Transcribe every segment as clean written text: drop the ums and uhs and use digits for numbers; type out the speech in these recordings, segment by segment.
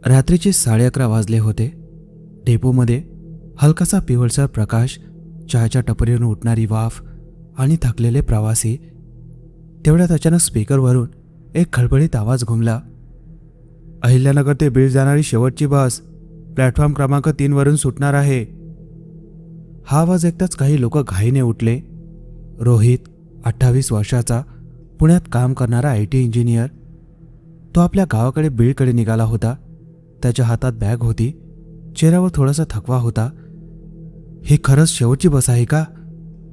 रात्रीचे 11:30 वाजले होते. डेपोमध्ये हलकासा पिवळसर प्रकाश, चहाच्या टपरीवरून उठणारी वाफ आणि थकलेले प्रवासी. तेवढ्यात अचानक स्पीकरवरून एक खळबळीत आवाज घुमला. अहिल्यानगर ते बीड जाणारी शेवटची बस प्लॅटफॉर्म क्रमांक 3 वरून सुटणार आहे. हा आवाज ऐकताच काही लोक घाईने उठले. रोहित, 28 वर्षाचा, पुण्यात काम करणारा IT इंजिनियर. तो आपल्या गावाकडे बीडकडे निघाला होता. त्याच्या हातात बॅग होती. चेहऱ्यावर थोडासा थकवा होता. ही खरंच शेवटची बस आहे का?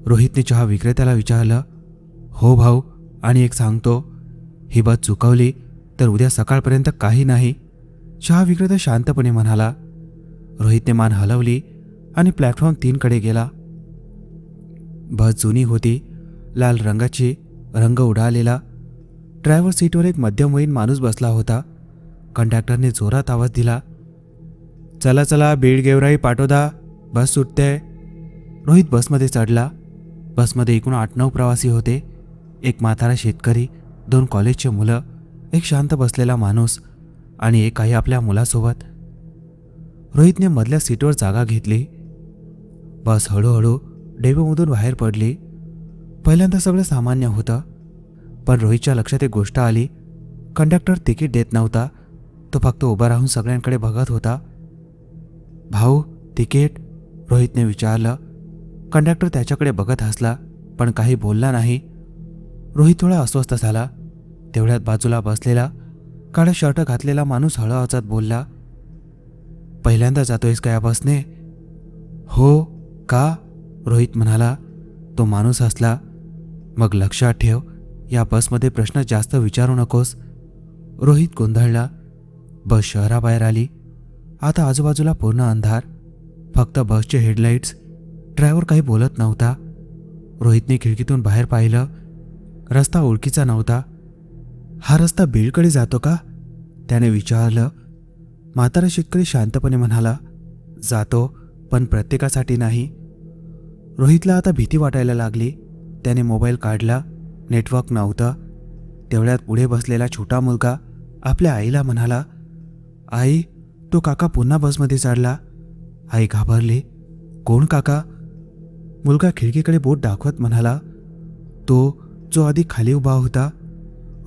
रोहितने चहा विक्रेत्याला विचारलं. हो भाऊ, आणि एक सांगतो, ही बस चुकवली तर उद्या सकाळपर्यंत काही नाही, चहा विक्रेता शांतपणे म्हणाला. रोहितने मान हलवली आणि प्लॅटफॉर्म 3 कडे गेला. बस जुनी होती, लाल रंगाची, रंग उडालेला. ड्रायव्हर सीटवर एक मध्यमवयीन माणूस बसला होता. कंडक्टरने जोरात आवाज दिला. चला चला, बीड गेवराई पाटोदा, बस सुटते. रोहित बसमध्ये चढला. बसमध्ये एकूण 8-9 प्रवासी होते. एक म्हातारा शेतकरी, 2 कॉलेजचे मुलं, एक शांत बसलेला माणूस आणि एक आई आपल्या मुलासोबत. रोहितने मधल्या सीटवर जागा घेतली. बस हळूहळू डेपोमधून बाहेर पडली. पहिल्यांदा सगळं सामान्य होतं, पण रोहितच्या लक्षात एक गोष्ट आली. कंडक्टर तिकीट देत नव्हता. तो फक्त उभा राहून सगळ्यांकडे बघत होता. भाऊ, तिकीट? रोहितने विचारलं. कंडक्टर त्याच्याकडे बघत हसला, पण काही बोलला नाही. रोहित थोडा अस्वस्थ झाला. तेवढ्यात बाजूला बसलेला काळा शर्ट घातलेला माणूस हळू आवाजात बोलला. पहिल्यांदा जातोयस का या बसने? हो. का? रोहित म्हणाला. तो माणूस हसला. मग लक्षात ठेव, या बसमध्ये प्रश्न जास्त विचारू नकोस. रोहित गोंधळला. बस शहराबाहेर आली. आता आजूबाजूला पूर्ण अंधार, फक्त बसचे हेडलाईट्स. ड्रायव्हर काही बोलत नव्हता. रोहितने खिडकीतून बाहेर पाहिलं. रस्ता ओळखीचा नव्हता. हा रस्ता बीडकडे जातो का? त्याने विचारलं. म्हातारा शेतकरी शांतपणे म्हणाला. जातो, पण प्रत्येकासाठी नाही. रोहितला आता भीती वाटायला लागली. त्याने मोबाईल काढला. नेटवर्क नव्हतं. तेवढ्यात पुढे बसलेला छोटा मुलगा आपल्या आईला म्हणाला. आई, तो काका पुन्हा बसमध्ये चढला. आई घाबरली. कोण काका? मुलगा खिडकीकडे बोट दाखवत म्हणाला. तो, जो आधी खाली उभा होता.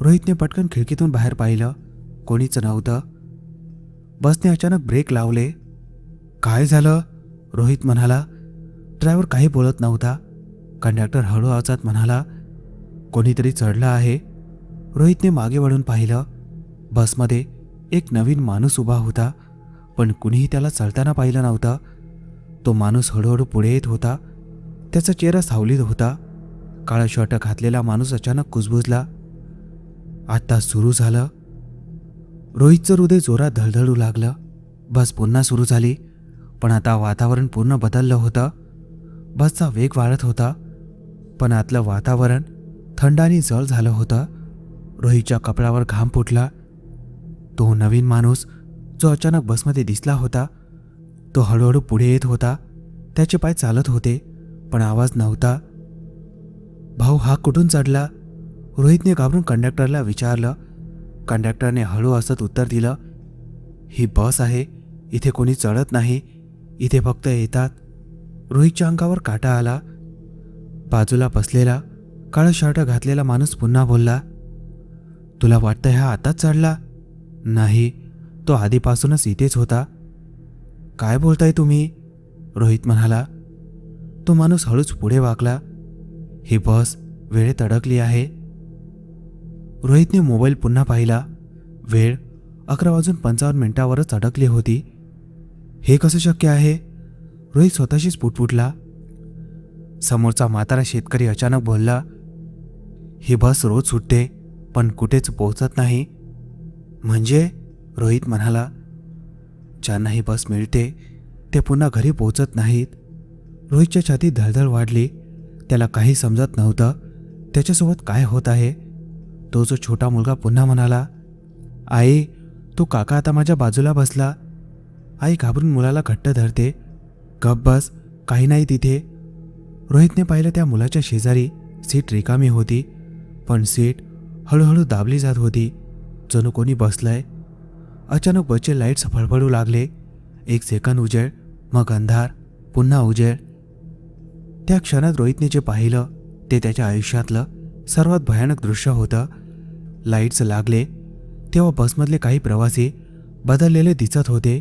रोहितने पटकन खिडकीतून बाहेर पाहिलं. कोणीच नव्हतं. बसने अचानक ब्रेक लावले. काय झालं? रोहित म्हणाला. ड्रायव्हर काही बोलत नव्हता. कंडक्टर हळू आवाजात म्हणाला. कोणीतरी चढलं आहे. रोहितने मागे वळून पाहिलं. बसमध्ये एक नवीन माणूस उभा होता, पण कुणीही त्याला चढताना पाहिलं नव्हतं. तो माणूस हळूहळू पुढे येत होता. त्याचा चेहरा सावलीत होता. काळा शर्ट घातलेला माणूस अचानक कुजबुजला. आता सुरू झालं. रोहितचं हृदय जोरात धडधडू लागलं. बस पुन्हा सुरू झाली, पण आता वातावरण पूर्ण बदललं होतं. बसचा वेग वाढत होता, पण आतलं वातावरण थंड आणि जळ झालं होतं. रोहितच्या कपड्यावर घाम फुटला. तो नवीन माणूस जो अचानक बसमध्ये दिसला होता, तो हळूहळू पुढे येत होता. त्याचे पाय चालत होते, पण आवाज नव्हता. भाऊ, हा कुठून चढला? रोहितने घाबरून कंडक्टरला विचारलं. कंडक्टरने हळू हसत उत्तर दिलं. ही बस आहे, इथे कोणी चढत नाही, इथे फक्त येतात. रोहितच्या अंगावर काटा आला. बाजूला बसलेला काळा शर्ट घातलेला माणूस पुन्हा बोलला. तुला वाटतं हा आताच चढला? नाही, तो आधीपासूनच इथेच होता. काय बोलताय तुम्ही? रोहित म्हणाला. तो माणूस हळूच पुढे वाकला. ही बस वेळेत अडकली आहे. रोहितने मोबाईल पुन्हा पाहिला. वेळ 11:55 अडकली होती. हे कसं शक्य आहे? रोहित स्वतःशीच पुटपुटला. समोरचा म्हातारा शेतकरी अचानक बोलला. ही बस रोज सुटते, पण कुठेच पोहोचत नाही. म्हणजे? रोहित म्हणाला. ज्यांना ही बस मिळते ते पुन्हा घरी पोहोचत नाहीत. रोहितच्या छातीत धडधड वाढली. त्याला काही समजत नव्हतं त्याच्यासोबत काय होत आहे. तो जो छोटा मुलगा पुन्हा म्हणाला. आई, तो काका आता माझ्या बाजूला बसला. आई घाबरून मुलाला घट्ट धरते. गप बस, काही नाही तिथे. रोहितने पाहिलं त्या मुलाच्या शेजारी सीट रिकामी होती, पण सीट हळूहळू दाबली जात होती, जणू कोणी बसलंय. अचानक बसचे लाईट्स फळफळू लागले. एक सेकंद उजेड, मग अंधार, पुन्हा उजेड. त्या क्षणात रोहितने जे पाहिलं ते त्याच्या आयुष्यातलं सर्वात भयानक दृश्य होतं. लाईट्स लागले तेव्हा बसमधले काही प्रवासी बदललेले दिसत होते.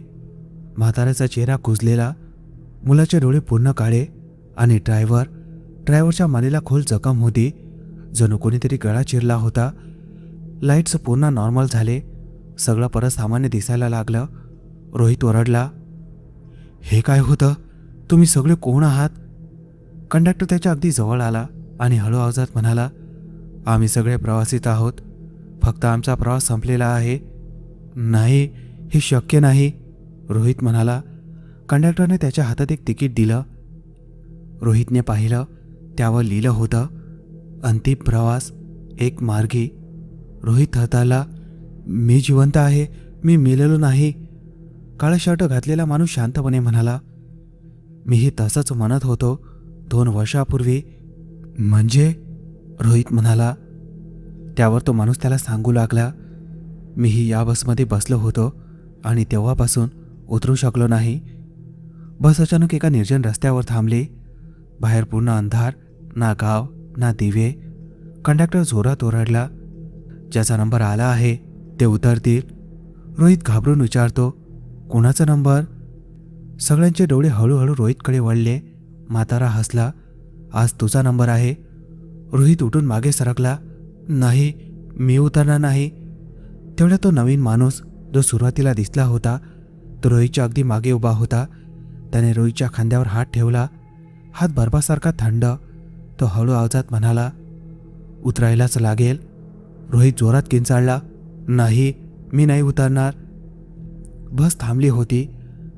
म्हाताऱ्याचा चेहरा कुजलेला, मुलाचे डोळे पूर्ण काळे आणि ड्रायव्हरच्या मानेला खोल जखम होती, जणू कोणीतरी गळा चिरला होता. लाईट्स पुन्हा नॉर्मल झाले. सगळं परत सामान्य दिसायला लागलं. रोहित ओरडला, हे काय होतं? तुम्ही सगळे कोण आहात? कंडक्टर त्याच्या अगदी जवळ आला आणि हळू आवाजात म्हणाला, आम्ही सगळे प्रवासीत आहोत. फक्त आमचा प्रवास संपलेला आहे. नाही, हे शक्य नाही, रोहित म्हणाला. कंडक्टरने त्याच्या हातात एक तिकीट दिलं. रोहितने पाहिलं, त्यावर लिहिलं होतं, अंतिम प्रवास एक मार्गी. रोहित थरथरला, मी जिवंत आहे, मी मेलेलो नाही. काळा शर्ट घातलेला माणूस शांतपणे म्हणाला, मीही तसंच म्हणत होतो 2 वर्षापूर्वी. म्हणजे? रोहित म्हणाला. त्यावर तो माणूस त्याला सांगू लागला, मीही या बसमध्ये बसलो होतो आणि तेव्हापासून उतरू शकलो नाही. बस अचानक एका निर्जन रस्त्यावर थांबली. बाहेर पूर्ण अंधार, ना गाव ना दिवे. कंडक्टर जोरात ओरडला, ज्याचा नंबर आला आहे ते उतरतील. रोहित घाबरून विचारतो, कोणाचा नंबर? सगळ्यांचे डोळे हळूहळू रोहितकडे वळले. म्हातारा हसला, आज तुझा नंबर आहे. रोहित उठून मागे सरकला, नाही, मी उतरणार नाही. तेवढ्या तो नवीन माणूस जो सुरुवातीला दिसला होता तो रोहितच्या अगदी मागे उभा होता. त्याने रोहितच्या खांद्यावर हात ठेवला. हात बर्फासारखा थंड. तो हळू आवाजात म्हणाला, उतरायलाच लागेल. रोहित जोरात किंचाळला, नाही, मी नाही उतरणार. बस थांबली होती.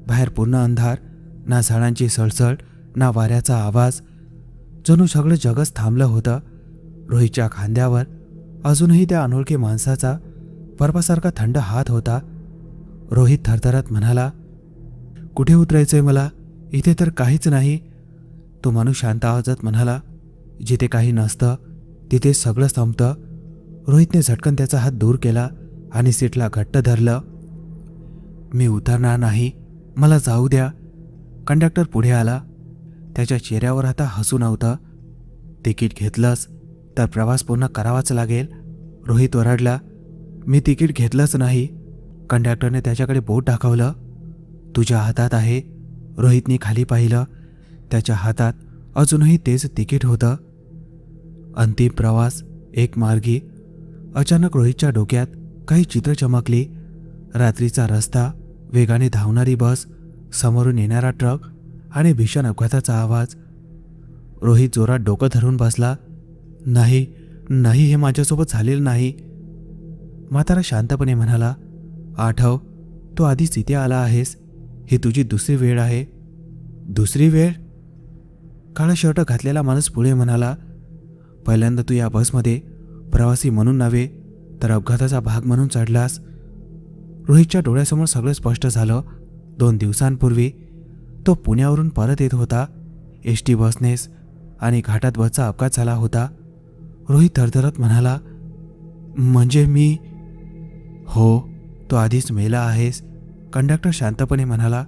बाहेर पूर्ण अंधार, ना झाडांची सळसळ ना वाऱ्याचा आवाज. जणू सगळं जगच थांबलं होतं. रोहितच्या खांद्यावर अजूनही त्या अनोळखी माणसाचा बर्फासारखा थंड हात होता. रोहित थरथरत म्हणाला, कुठे उतरायचंय मला? इथे तर काहीच नाही. तो माणूस शांत आवाजात म्हणाला, जिथे काही नसतं तिथे सगळं संपतं. रोहितने झटकन त्याचा हात दूर केला आणि सीटला घट्ट धरलं. मी उतरणार नाही, मला जाऊ द्या. कंडक्टर पुढे आला. त्याच्या चेहऱ्यावर आता हसू नव्हतं. तिकीट घेतलंस तर प्रवास पूर्ण करावाच लागेल. रोहित ओरडला, मी तिकीट घेतलंच नाही. कंडक्टरने त्याच्याकडे बोट दाखवलं. तुझ्या हातात आहे. रोहितने खाली पाहिलं. त्याच्या हातात अजूनही तेच तिकीट होतं. अंतिम प्रवास एक मार्गी. अचानक रोहितच्या डोक्यात काही चित्र चमकली. रात्रीचा रस्ता, वेगाने धावणारी बस, समोरून येणारा ट्रक आणि भीषण अपघाताचा आवाज. रोहित जोरात डोकं धरून बसला, नाही नाही, हे माझ्यासोबत झालेलं नाही. म्हातारा शांतपणे म्हणाला, आठव, तू आधीच इथे आला आहेस. ही तुझी दुसरी वेळ आहे. दुसरी वेळ? काळा शर्ट घातलेला माणूस पुढे म्हणाला, पहिल्यांदा तू या बसमध्ये प्रवासी म्हणून नव्हे तर अपघाताचा भाग म्हणून चढलास. रोहितच्या डोळ्यासमोर सगळं स्पष्ट झालं. 2 दिवसांपूर्वी तो पुण्यावरून परत येत होता. एसटी बसनेस आणि घाटात बसचा अपघात झाला होता. रोहित थरथरत म्हणाला, म्हणजे मी? हो, तो आधीच मेला आहेस. कंडक्टर शांतपणे म्हणाला,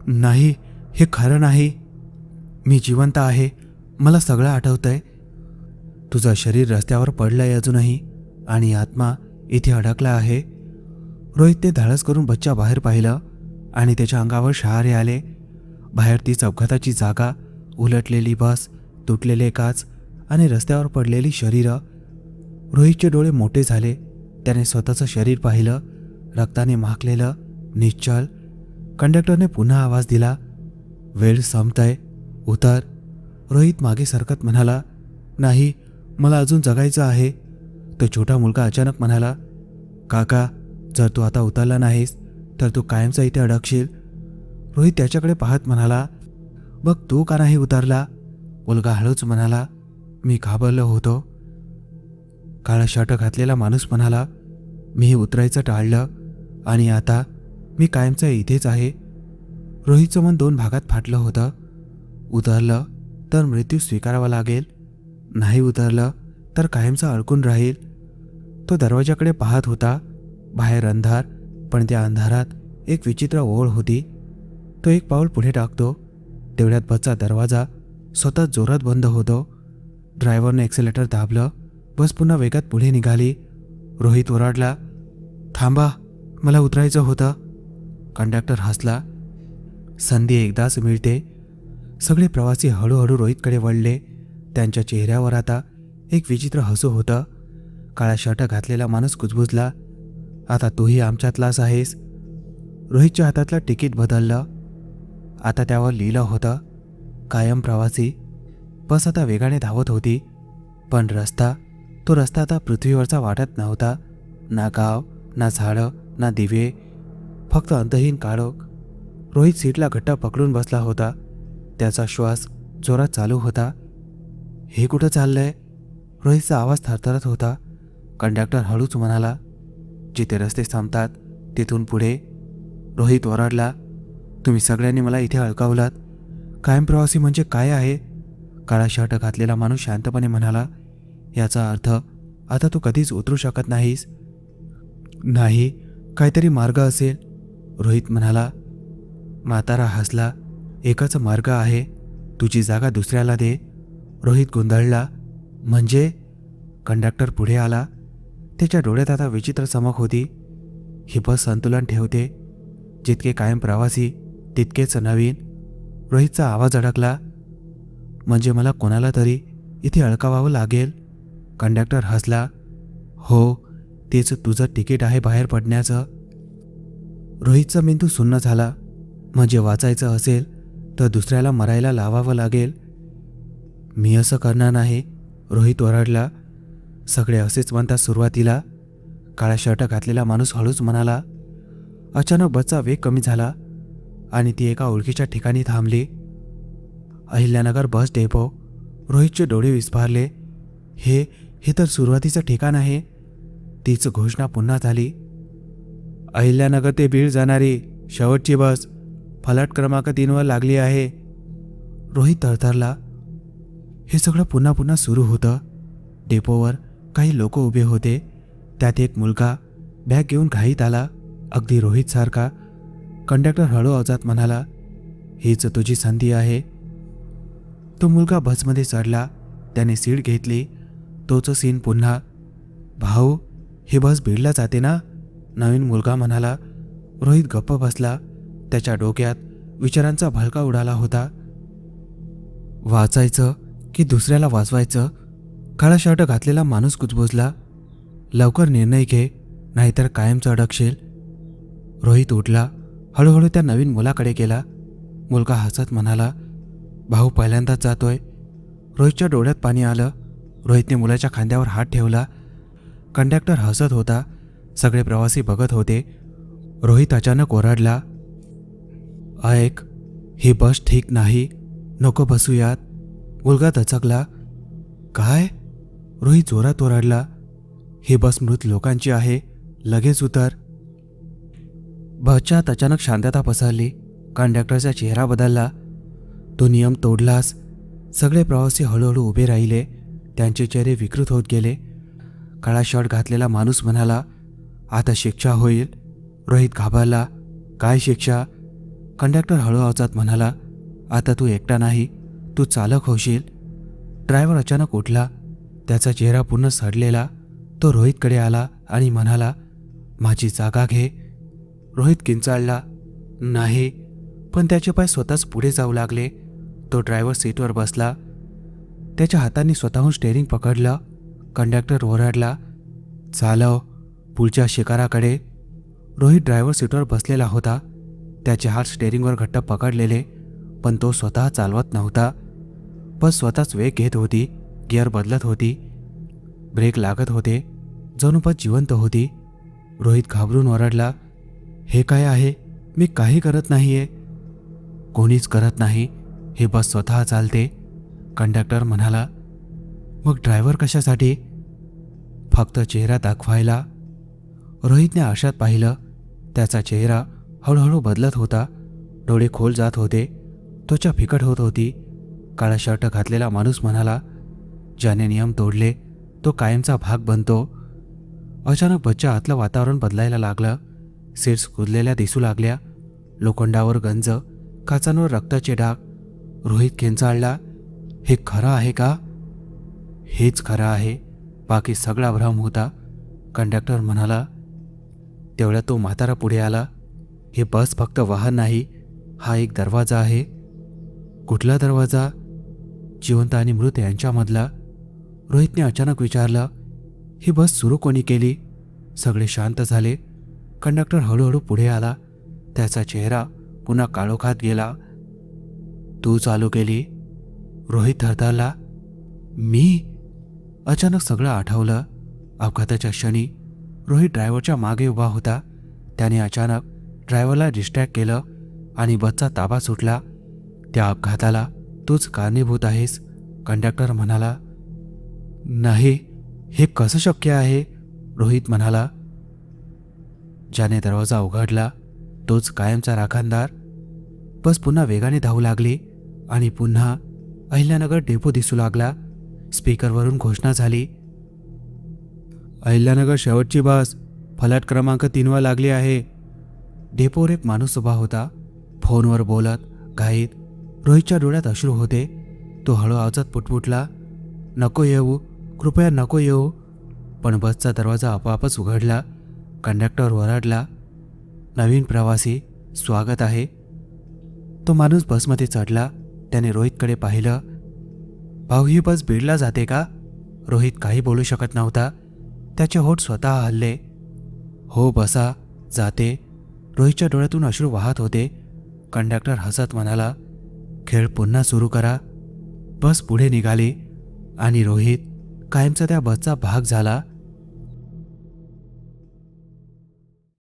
नाही, हे खरं नाही. मी जिवंत आहे. मला सगळं आठवतंय. तुझं शरीर रस्त्यावर पडलंय अजूनही आणि आत्मा इथे अडकला आहे. रोहितने धाडस करून बसच्या बाहेर पाहिलं आणि त्याच्या अंगावर शहारे आले. बाहेर तीच अपघाताची जागा, उलटलेली बस, तुटलेले काच आणि रस्त्यावर पडलेली शरीरं. रोहितचे डोळे मोठे झाले. त्याने स्वतःचं शरीर पाहिलं, रक्ताने माखलेलं, निश्चल. कंडक्टरने पुन्हा आवाज दिला, वेळ संपतय, उतर. रोहित मागे सरकत म्हणाला, नाही, मला अजून जगायचं आहे. तो छोटा मुलगा अचानक म्हणाला, काका, जर तू आता उतरला नाहीस तर तू कायमचा इथे अडकशील. रोहित त्याच्याकडे पाहत म्हणाला, बघ, तू का नाही उतरला? मुलगा हळूच म्हणाला, मी घाबरलो होतो. काळा शर्ट घातलेला माणूस म्हणाला, मीही उतरायचं टाळलं आणि आता मी कायमचा इथेच आहे. रोहितचं मन दोन भागात फाटलं होतं. उतरलं तर मृत्यू स्वीकारावा लागेल, नाही उतरलं तर कायमचा अडकून राहील. तो दरवाजाकडे पाहत होता. बाहेर अंधार, पण त्या अंधारात एक विचित्र ओळ होती. तो एक पाऊल पुढे टाकतो, तेवढ्यात बसचा दरवाजा स्वतः जोरात बंद होतो. ड्रायव्हरने एक्सेलेटर दाबलं. बस पुन्हा वेगात पुढे निघाली. रोहित ओरडला, थांबा, मला उतरायचं होतं. कंडक्टर हसला. संधी एकदाच मिळते. सगळे प्रवासी हळूहळू रोहितकडे वळले. त्यांच्या चेहऱ्यावर आता एक विचित्र हसू होतं. काळा शर्ट घातलेला माणूस कुजबुजला, आता तूही आमच्यातलाच आहेस. रोहितच्या हातातलं तिकीट बदललं. आता त्यावर लिहिलं होतं, कायम प्रवासी. बस आता वेगाने धावत होती, पण तो रस्ता आता पृथ्वीवरचा वाटत नव्हता. ना गाव, ना झाडं, ना दिवे, फक्त अंतहीन काळोख. रोहित सीटला घट्ट पकडून बसला होता. त्याचा श्वास जोरात चालू होता. हे कुठं चाललंय? रोहितचा आवाज थरथरत होता. कंडक्टर हळूच म्हणाला, जिथे रस्ते थांबतात तिथून पुढे. रोहित ओरडला, तुम्ही सगळ्यांनी मला इथे अडकवलात. कायम प्रवासी म्हणजे काय आहे? काळा शर्ट घातलेला माणूस शांतपणे म्हणाला, याचा अर्थ आता तू कधीच उतरू शकत नाहीस. नाही, काहीतरी मार्ग असेल, रोहित म्हणाला. म्हातारा हसला, एकच मार्ग आहे, तुझी जागा दुसऱ्याला दे. रोहित गोंधळला, म्हणजे? कंडक्टर पुढे आला. त्याच्या डोळ्यात आता विचित्र चमक होती. ही बस संतुलन ठेवते. जितके कायम प्रवासी तितकेच नवीन. रोहितचा आवाज अडकला, म्हणजे मला कोणाला तरी इथे अडकावावं लागेल. कंडक्टर हसला, हो, तेच तुझं तिकीट आहे बाहेर पडण्याचं. रोहितचा मेंदू सुन्न झाला. म्हणजे वाचायचं असेल तर दुसऱ्याला मरायला लावावं लागेल. मी असं करणार नाही, रोहित ओरडला. सगळे असेच म्हणतात सुरुवातीला, काळा शर्ट घातलेला माणूस हळूच म्हणाला. अचानक बसचा वेग कमी झाला आणि ती एका ओळखीच्या ठिकाणी थांबली. Ahilyanagar bus depot. रोहितचे डोळे विस्फारले. हे तर सुरुवातीचं ठिकाण आहे. तीच घोषणा पुन्हा झाली, अहिल्यानगर ते बीड जाणारी शेवटची बस फलाट क्रमांक 3 लागली आहे. रोहित थरथरला. हे सगळं पुन्हा पुन्हा सुरू होतं. डेपोवर काही लोक उभे होते. त्यात एक मुलगा बॅग घेऊन घाईत आला, अगदी रोहितसारखा. कंडक्टर हळू आवाजात म्हणाला, हीच तुझी संधी आहे. तो मुलगा बसमध्ये चढला. त्याने सीट घेतली. तोच सीन पुन्हा. भाऊ, ही बस बीडला जाते ना? नवीन मुलगा म्हणाला. रोहित गप्प बसला. त्याच्या डोक्यात विचारांचा भलका उडाला होता. वाचायचं की दुसऱ्याला वाचवायचं? काळा शर्ट घातलेला माणूस कुजबुजला. लवकर निर्णय घे, नाहीतर कायमचं अडकशील. रोहित उठला. हळूहळू त्या नवीन मुलाकडे गेला. मुलगा हसत म्हणाला, भाऊ पहिल्यांदाच जातोय. रोहितच्या डोळ्यात पाणी आलं. रोहितने मुलाच्या खांद्यावर हात ठेवला. कंडक्टर हसत होता. सगळे प्रवासी बघत होते. रोहित अचानक ओरडला, ऐक, ही बस ठीक नाही, नको बसूयात. मुलगा दचकला. काय? रोहित जोरात ओरडला, ही बस मृत लोकांची आहे, लगेच उतर. बसच्यात अचानक शांतता पसरली. कंडक्टरचा चेहरा बदलला. तो नियम तोडलास. सगळे प्रवासी हळूहळू उभे राहिले. त्यांचे चेहरे विकृत होत गेले. काळा शर्ट घातलेला माणूस म्हणाला, आता शिक्षा होईल. रोहित घाबरला. काय शिक्षा? कंडक्टर हळू आवाजात म्हणाला, आता तू एकटा नाही, तू चालक होशील. ड्रायव्हर अचानक उठला. त्याचा चेहरा पूर्ण सडलेला. तो रोहितकडे आला आणि म्हणाला, माझी जागा घे. रोहित किंचाळला, नाही, पण त्याचे पाय स्वतःच पुढे जाऊ लागले. तो ड्रायव्हर सीटवर बसला. त्याच्या हातांनी स्वतःहून स्टेअरिंग पकडलं. कंडक्टर ओरडला, चालव, पुढच्या शिकाराकडे. रोहित ड्रायव्हर सीटवर बसलेला होता. त्याचे हात स्टेअरिंगवर घट्ट पकडलेले, पण तो स्वतः चालवत नव्हता. बस स्वतःच वेग घेत होती. गिअर बदलत होती. ब्रेक लागत होते. जणू बस जिवंत होती. रोहित घाबरून ओरडला, हे काय आहे? मी काही करत नाहीये. कोणीच करत नाही, ही बस स्वतः चालते. कंडक्टर म्हणाला. मग ड्रायव्हर कशासाठी? फक्त चेहरा दाखवायला. रोहितने आरशात पाहिलं. त्याचा चेहरा हळूहळू बदलत होता. डोळे खोल जात होते, त्वचा फिकट होत होती. काळा शर्ट घातलेला माणूस म्हणाला, ज्याने नियम तोडले तो कायमचा भाग बनतो. अचानक बसच्या आतलं वातावरण बदलायला लागलं. सीट्स कुजलेल्या दिसू लागल्या. लोखंडावर गंज, काचांवर रक्ताचे डाग. रोहित किंचाळला, हे खरं आहे का? हेच खरं आहे, बाकी सगळा भ्रम होता, कंडक्टर म्हणाला. तेवढ्यात तो म्हातारा पुढे आला. हे बस फक्त वाहन नाही, हा एक दरवाजा आहे. कुठला दरवाजा? जिवंत आणि मृत यांच्यामधला. रोहितने अचानक विचारलं. ही बस सुरू कोणी केली? सगळे शांत झाले. कंडक्टर हळूहळू पुढे आला. त्याचा चेहरा पुन्हा काळोखात गेला. तू चालू केली? रोहित थरथरला. मी? अचानक सगळं आठवलं. अपघाताच्या क्षणी रोहित ड्रायव्हरच्या मागे उभा होता. त्याने अचानक ड्रायव्हरला डिस्ट्रॅक्ट केलं आणि बसचा ताबा सुटला. त्या अपघाताला तूच कारणीभूत आहेस, कंडक्टर म्हणाला. नाही, हे कसं शक्य आहे? रोहित म्हणाला. ज्याने दरवाजा उघडला तोच कायमचा राखणदार. बस पुन्हा वेगाने धावू लागली आणि पुन्हा अहिल्यानगर डेपो दिसू लागला. स्पीकरवरून घोषणा झाली. अहिल्यानगर शेवटची बस फलाट क्रमांक 3 वर लागली आहे. डेपोवर एक माणूस उभा होता, फोनवर बोलत, घाईत. रोहितच्या डोळ्यात अश्रू होते. तो हळू आवाजात पुटपुटला, नको येऊ, कृपया नको येऊ. पण बसचा दरवाजा आपोआपच उघडला. कंडक्टर ओरडला, नवीन प्रवासी, स्वागत आहे. तो माणूस बसमध्ये चढला. त्याने रोहितकडे पाहिलं. भाऊ, ही बस बीडला जाते का? रोहित काही बोलू शकत नव्हता. त्याचे होठ स्वतः हलले. हो, बसा, जाते. रोहितच्या डोळ्यातून अश्रू वाहत होते. कंडक्टर हसत म्हणाला, खेळ पुन्हा सुरू करा. बस पुढे निघाली आणि रोहित कायमचा त्या बसचा भाग झाला.